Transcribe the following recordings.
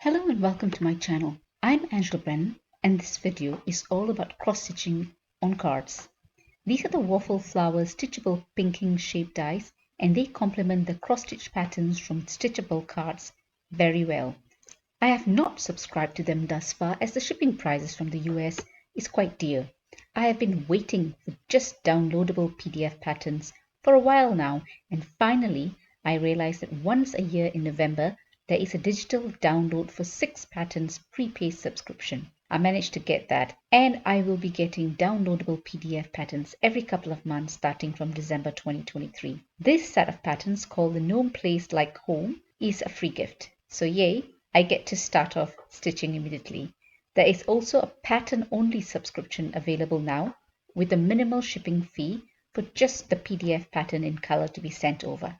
Hello and welcome to my channel. I'm Angela Brennan and this video is all about cross-stitching on cards. These are the Waffle Flower Stitchable pinking shape dies and they complement the cross-stitch patterns from Stitchable cards very well. I have not subscribed to them thus far as the shipping prices from the US is quite dear. I have been waiting for just downloadable PDF patterns for a while now, and finally I realized that once a year in November there is a digital download for 6 patterns prepay subscription. I managed to get that, and I will be getting downloadable PDF patterns every couple of months starting from December 2023. This set of patterns, called the Gnome Plays Like Home, is a free gift. So yay, I get to start off stitching immediately. There is also a pattern-only subscription available now with a minimal shipping fee for just the PDF pattern in color to be sent over.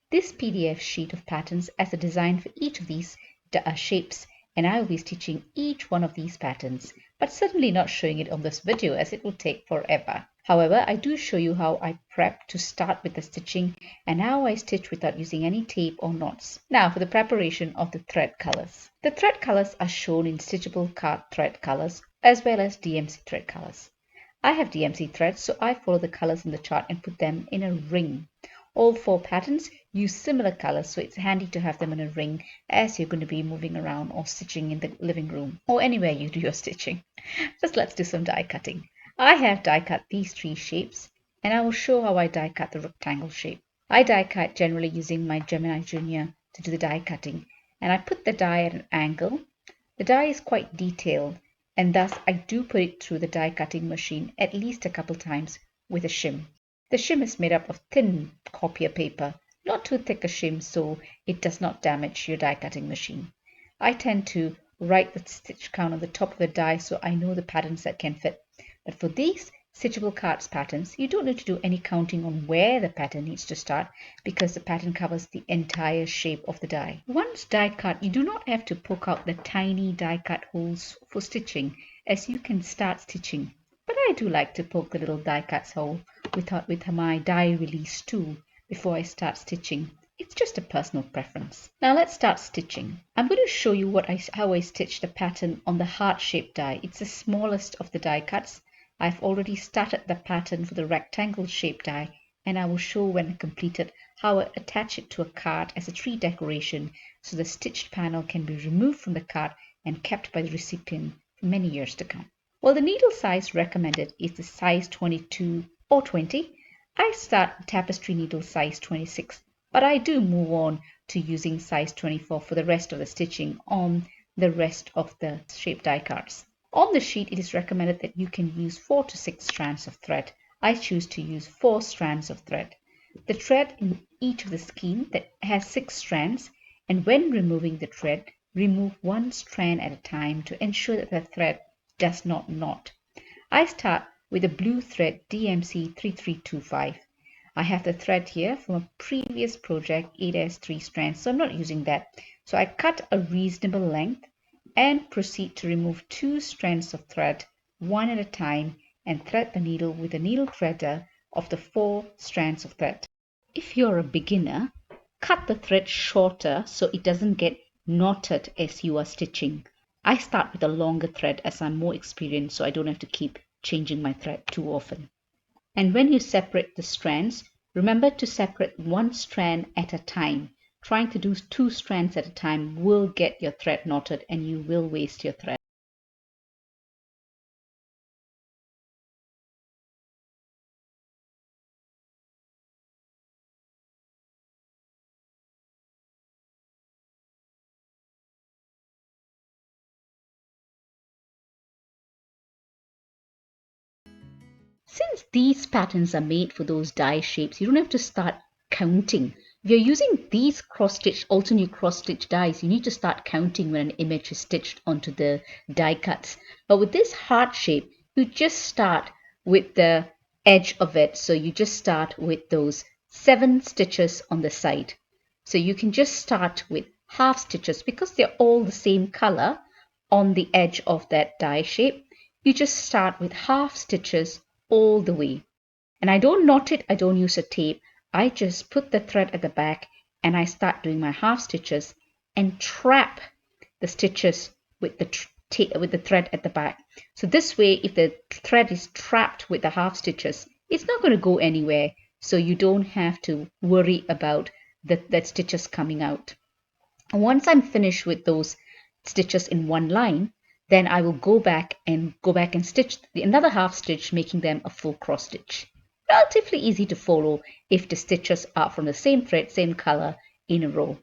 This PDF sheet of patterns has a design for each of these shapes, and I will be stitching each one of these patterns, but certainly not showing it on this video as it will take forever. However, I do show you how I prep to start with the stitching and how I stitch without using any tape or knots. Now for the preparation of the thread colors. The thread colors are shown in Stitchable card thread colors as well as DMC thread colors. I have DMC threads, so I follow the colors in the chart and put them in a ring. All 4 patterns use similar colors, so it's handy to have them in a ring as you're going to be moving around or stitching in the living room or anywhere you do your stitching. Just let's do some die cutting. I have die cut these 3 shapes and I will show how I die cut the rectangle shape. I die cut generally using my Gemini Junior to do the die cutting, and I put the die at an angle. The die is quite detailed and thus I do put it through the die cutting machine at least a couple times with a shim. The shim is made up of thin copier paper, not too thick a shim so it does not damage your die cutting machine. I tend to write the stitch count on the top of the die so I know the patterns that can fit. But for these Stitchable cards patterns, you don't need to do any counting on where the pattern needs to start because the pattern covers the entire shape of the die. Once die cut, you do not have to poke out the tiny die cut holes for stitching, as you can start stitching. But I do like to poke the little die cuts hole with my die release tool before I start stitching. It's just a personal preference. Now let's start stitching. I'm going to show you how I stitch the pattern on the heart-shaped die. It's the smallest of the die cuts. I've already started the pattern for the rectangle-shaped die, and I will show when completed how I attach it to a card as a tree decoration so the stitched panel can be removed from the card and kept by the recipient for many years to come. Well, the needle size recommended is the size 22 or 20. I start tapestry needle size 26, but I do move on to using size 24 for the rest of the stitching on the rest of the shape die cards. On the sheet, it is recommended that you can use 4 to 6 strands of thread. I choose to use 4 strands of thread. The thread in each of the skein that has 6 strands, and when removing the thread, remove 1 strand at a time to ensure that the thread does not knot. I start with a blue thread DMC 3325. I have the thread here from a previous project. It has 3 strands, so I'm not using that. So I cut a reasonable length and proceed to remove 2 strands of thread, one at a time, and thread the needle with a needle threader of the 4 strands of thread. If you're a beginner, cut the thread shorter so it doesn't get knotted as you are stitching. I start with a longer thread as I'm more experienced, so I don't have to keep changing my thread too often. And when you separate the strands, remember to separate 1 strand at a time. Trying to do 2 strands at a time will get your thread knotted and you will waste your thread. Since these patterns are made for those die shapes, you don't have to start counting. If you're using these alternate cross-stitch dies, you need to start counting when an image is stitched onto the die cuts. But with this heart shape, you just start with the edge of it. So you just start with those 7 stitches on the side. So you can just start with half stitches because they're all the same color on the edge of that die shape. You just start with half stitches all the way. And I don't knot it, I don't use a tape. I just put the thread at the back and I start doing my half stitches and trap the stitches with the thread at the back. So this way, if the thread is trapped with the half stitches, it's not going to go anywhere. So you don't have to worry about that stitches coming out. And once I'm finished with those stitches in one line, then I will go back and stitch another half stitch, making them a full cross stitch. Relatively easy to follow if the stitches are from the same thread, same color in a row.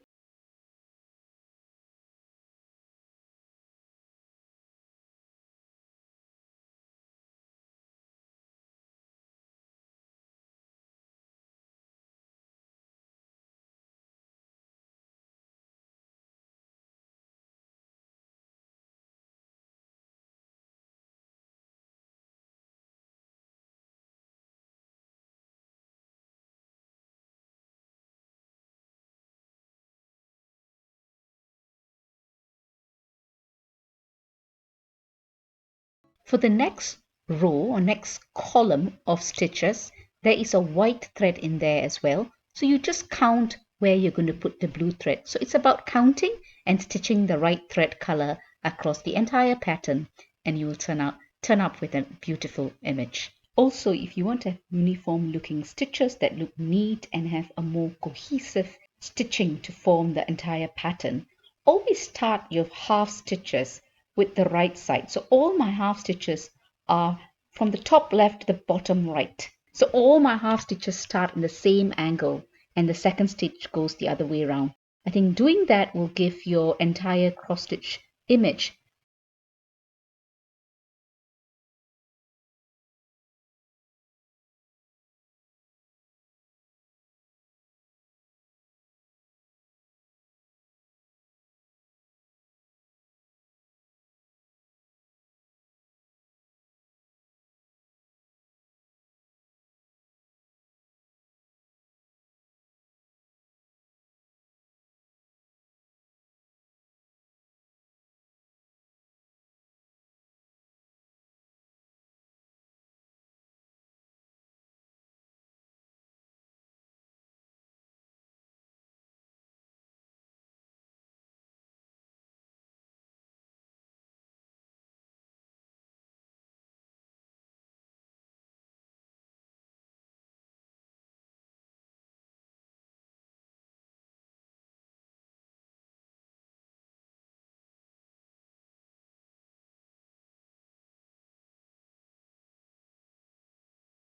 For the next row or next column of stitches, there is a white thread in there as well. So you just count where you're going to put the blue thread. So it's about counting and stitching the right thread color across the entire pattern, and you will turn up with a beautiful image. Also, if you want to have uniform looking stitches that look neat and have a more cohesive stitching to form the entire pattern, always start your half stitches with the right side. So all my half stitches are from the top left to the bottom right. So all my half stitches start in the same angle and the second stitch goes the other way around. I think doing that will give your entire cross stitch image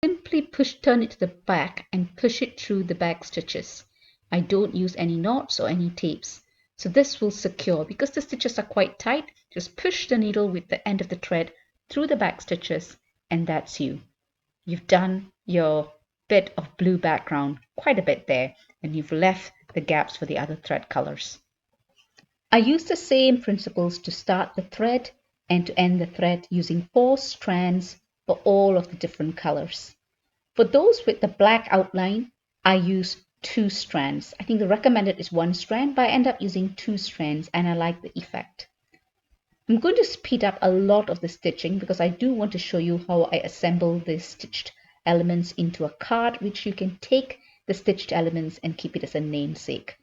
simply turn it to the back and push it through the back stitches. I don't use any knots or any tapes. So this will secure because the stitches are quite tight. Just push the needle with the end of the thread through the back stitches and that's you. You've done your bit of blue background, quite a bit there, and you've left the gaps for the other thread colors. I use the same principles to start the thread and to end the thread using 4 strands for all of the different colors. For those with the black outline, I use 2 strands. I think the recommended is 1 strand, but I end up using 2 strands and I like the effect. I'm going to speed up a lot of the stitching because I do want to show you how I assemble the stitched elements into a card, which you can take the stitched elements and keep it as a namesake.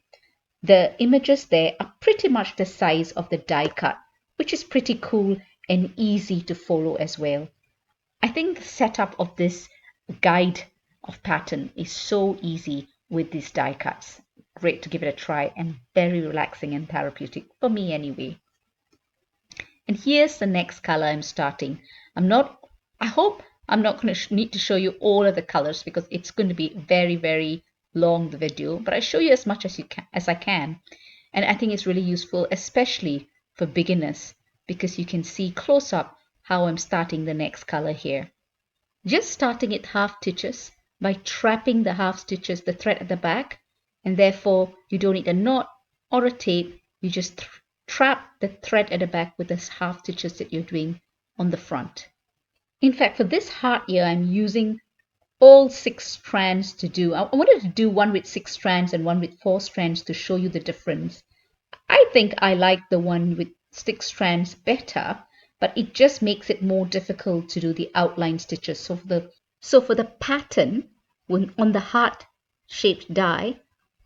The images there are pretty much the size of the die cut, which is pretty cool and easy to follow as well. I think the setup of this guide of pattern is so easy with these die cuts. Great to give it a try and very relaxing and therapeutic for me anyway. And here's the next color I'm starting. I hope I'm not going to need to show you all of the colors because it's going to be very, very long, the video, but I show you as much as I can. And I think it's really useful, especially for beginners, because you can see close up how I'm starting the next color here. Just starting at half stitches by trapping the half stitches, the thread at the back, and therefore you don't need a knot or a tape. You just trap the thread at the back with the half stitches that you're doing on the front. In fact, for this heart here, I'm using all 6 strands to do. I wanted to do one with 6 strands and one with 4 strands to show you the difference. I think I like the one with 6 strands better, but it just makes it more difficult to do the outline stitches. So for the pattern on the heart shaped die,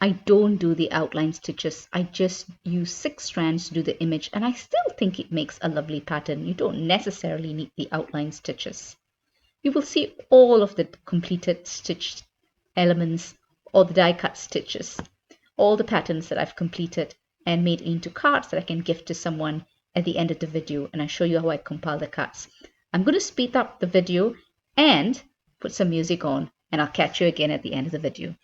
I don't do the outline stitches. I just use 6 strands to do the image, and I still think it makes a lovely pattern. You don't necessarily need the outline stitches. You will see all of the completed stitched elements or the die cut stitches, all the patterns that I've completed and made into cards that I can gift to someone at the end of the video, and I show you how I compile the cards. I'm going to speed up the video and put some music on, and I'll catch you again at the end of the video.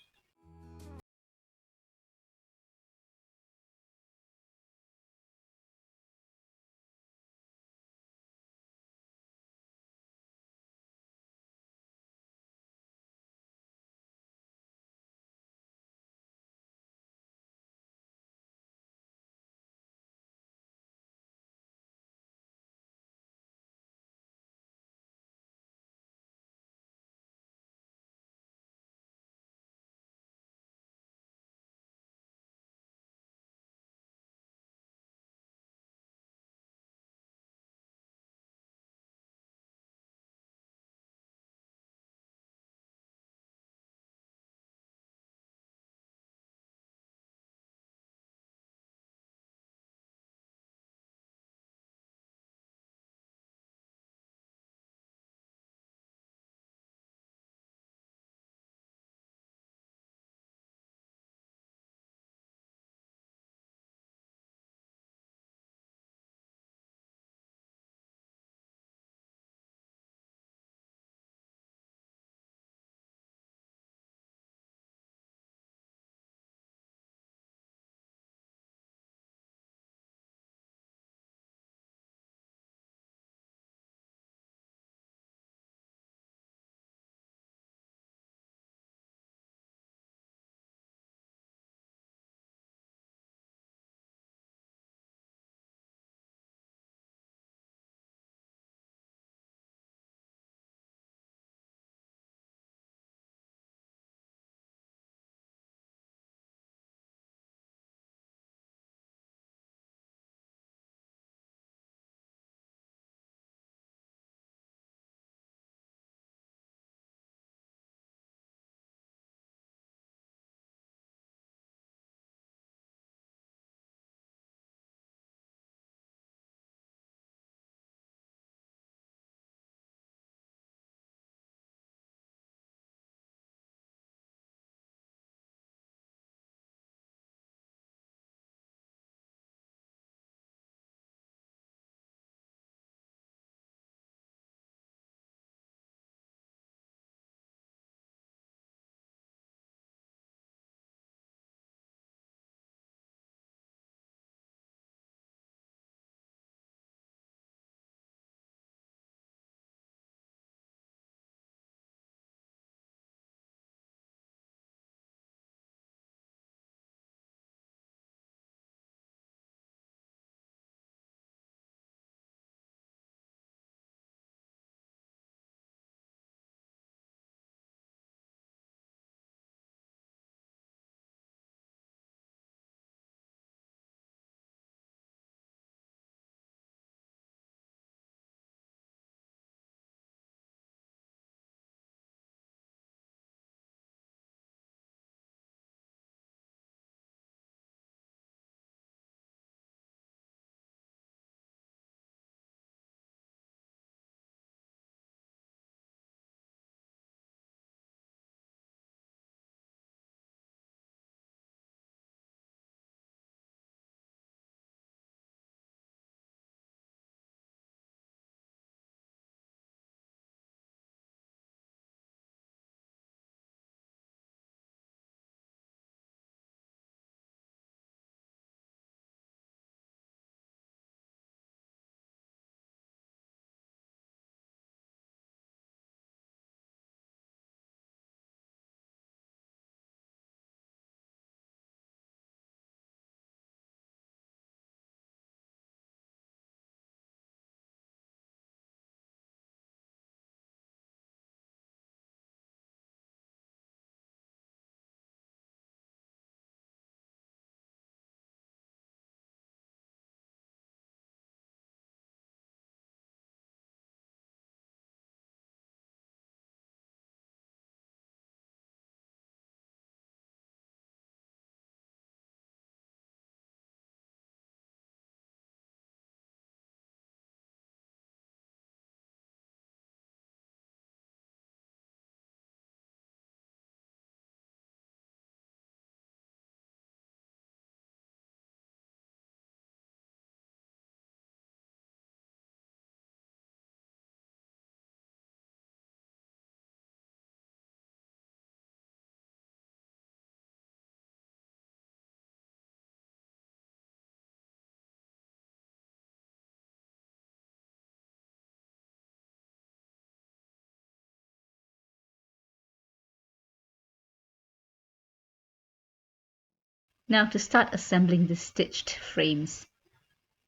Now to start assembling the stitched frames.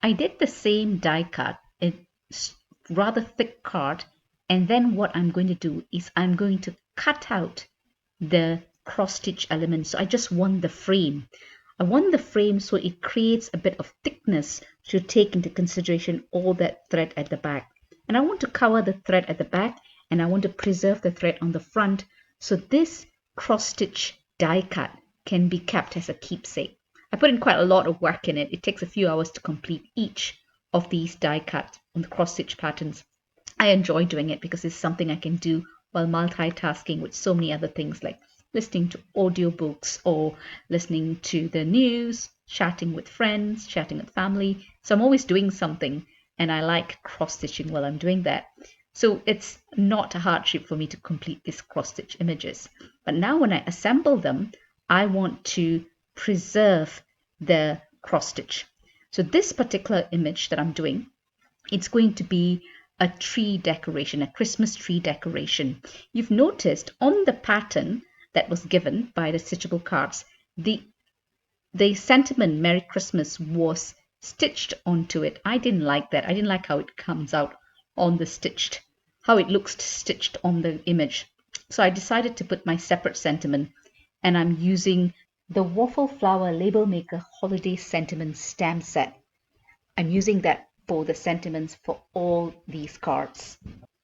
I did the same die cut, it's rather thick card, and then what I'm going to do is I'm going to cut out the cross stitch elements. So I just want the frame. I want the frame so it creates a bit of thickness to take into consideration all that thread at the back. And I want to cover the thread at the back, and I want to preserve the thread on the front, so this cross stitch die cut can be kept as a keepsake. I put in quite a lot of work in it. It takes a few hours to complete each of these die cuts on the cross stitch patterns. I enjoy doing it because it's something I can do while multitasking with so many other things like listening to audiobooks or listening to the news, chatting with friends, chatting with family. So I'm always doing something, and I like cross stitching while I'm doing that. So it's not a hardship for me to complete these cross stitch images. But now when I assemble them, I want to preserve the cross stitch. So this particular image that I'm doing, it's going to be a tree decoration, a Christmas tree decoration. You've noticed on the pattern that was given by the stitchable cards, the sentiment Merry Christmas was stitched onto it. I didn't like that. I didn't like how it comes out on the stitched, how it looks stitched on the image. So I decided to put my separate sentiment, and I'm using the Waffle Flower Label Maker Holiday Sentiment stamp set. I'm using that for the sentiments for all these cards.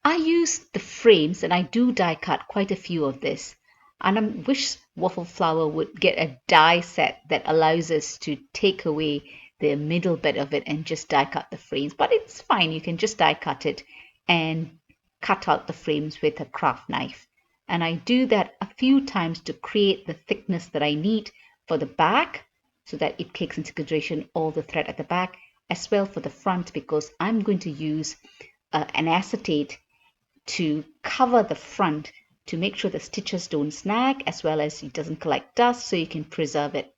I use the frames, and I do die cut quite a few of this. And I wish Waffle Flower would get a die set that allows us to take away the middle bit of it and just die cut the frames. But it's fine, you can just die cut it and cut out the frames with a craft knife. And I do that a few times to create the thickness that I need for the back, so that it takes into consideration all the thread at the back, as well for the front, because I'm going to use an acetate to cover the front to make sure the stitches don't snag, as well as it doesn't collect dust, so you can preserve it.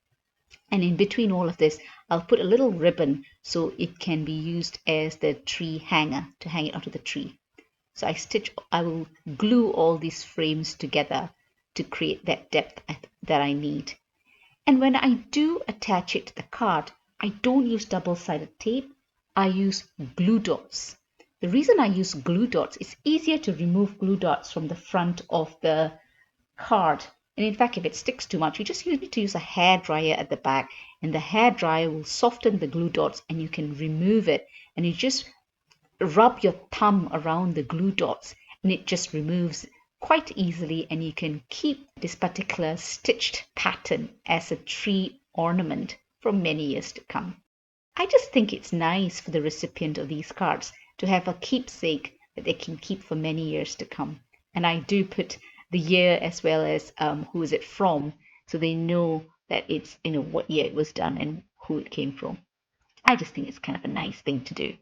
And in between all of this, I'll put a little ribbon so it can be used as the tree hanger to hang it onto the tree. So I will glue all these frames together to create that depth that I need. And when I do attach it to the card, I don't use double-sided tape, I use glue dots. The reason I use glue dots is easier to remove glue dots from the front of the card. And in fact, if it sticks too much, you just need to use a hair dryer at the back, and the hair dryer will soften the glue dots and you can remove it. And you just rub your thumb around the glue dots and it just removes quite easily, and you can keep this particular stitched pattern as a tree ornament for many years to come. I just think it's nice for the recipient of these cards to have a keepsake that they can keep for many years to come. And I do put the year as well as who is it from, so they know that it's, what year it was done and who it came from. I just think it's kind of a nice thing to do.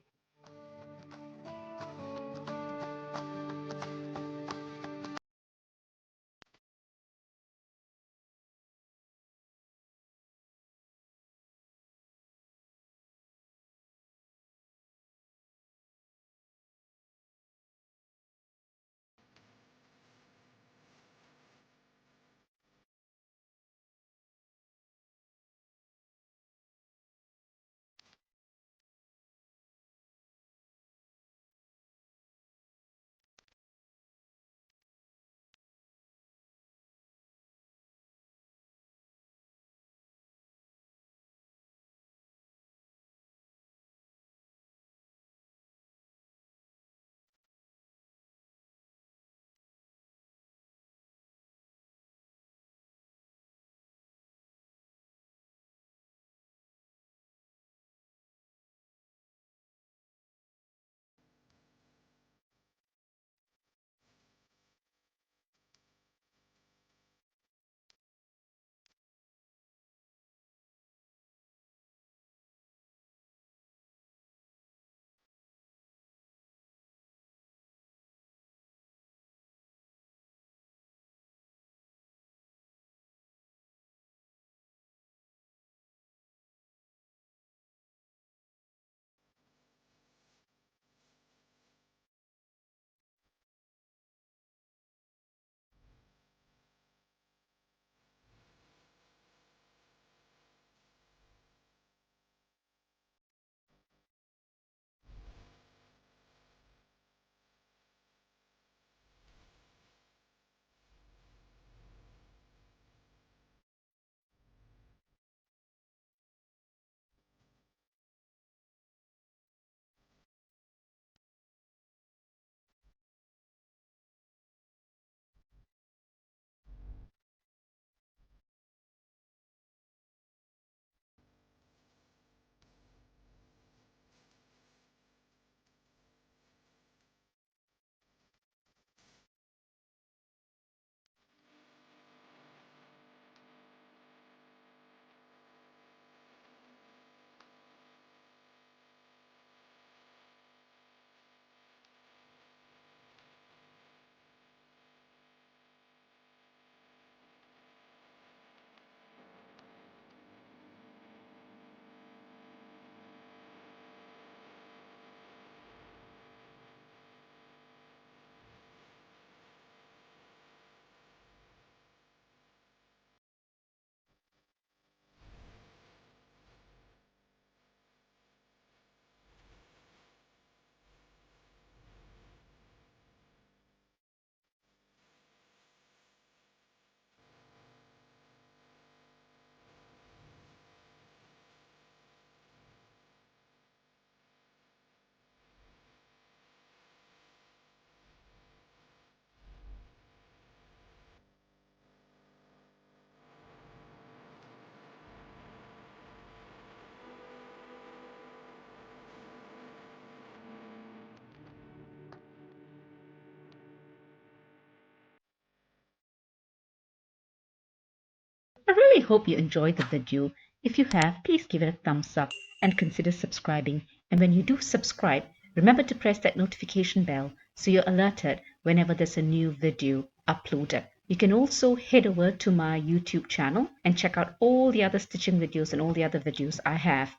I really hope you enjoyed the video. If you have, please give it a thumbs up and consider subscribing. And when you do subscribe, remember to press that notification bell so you're alerted whenever there's a new video uploaded. You can also head over to my YouTube channel and check out all the other stitching videos and all the other videos I have.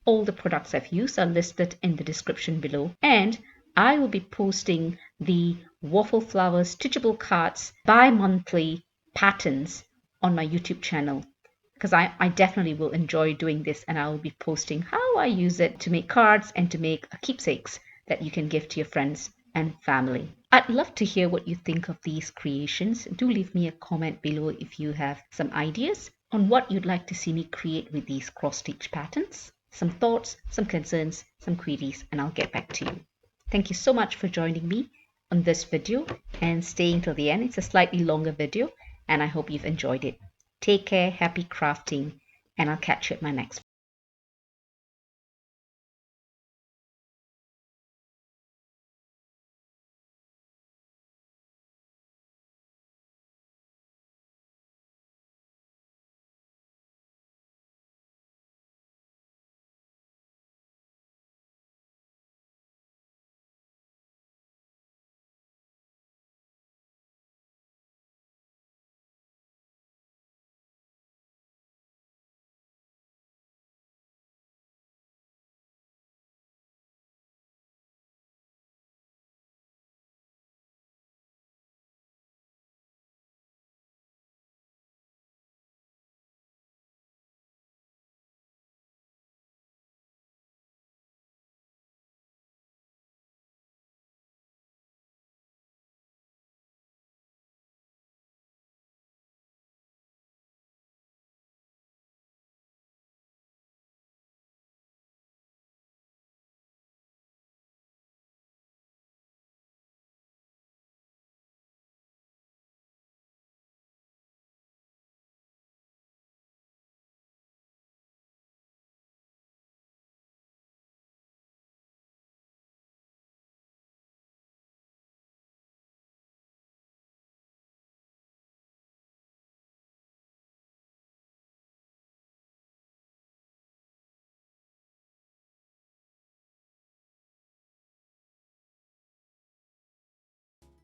All the products I've used are listed in the description below, and I will be posting the Waffle Flower Stitchable cards bi-monthly patterns on my YouTube channel, because I definitely will enjoy doing this, and I will be posting how I use it to make cards and to make keepsakes that you can give to your friends and family. I'd love to hear what you think of these creations. Do leave me a comment below if you have some ideas on what you'd like to see me create with these cross-stitch patterns. Some thoughts, some concerns, some queries, and I'll get back to you. Thank you so much for joining me on this video and staying till the end. It's a slightly longer video, and I hope you've enjoyed it. Take care, happy crafting, and I'll catch you at my next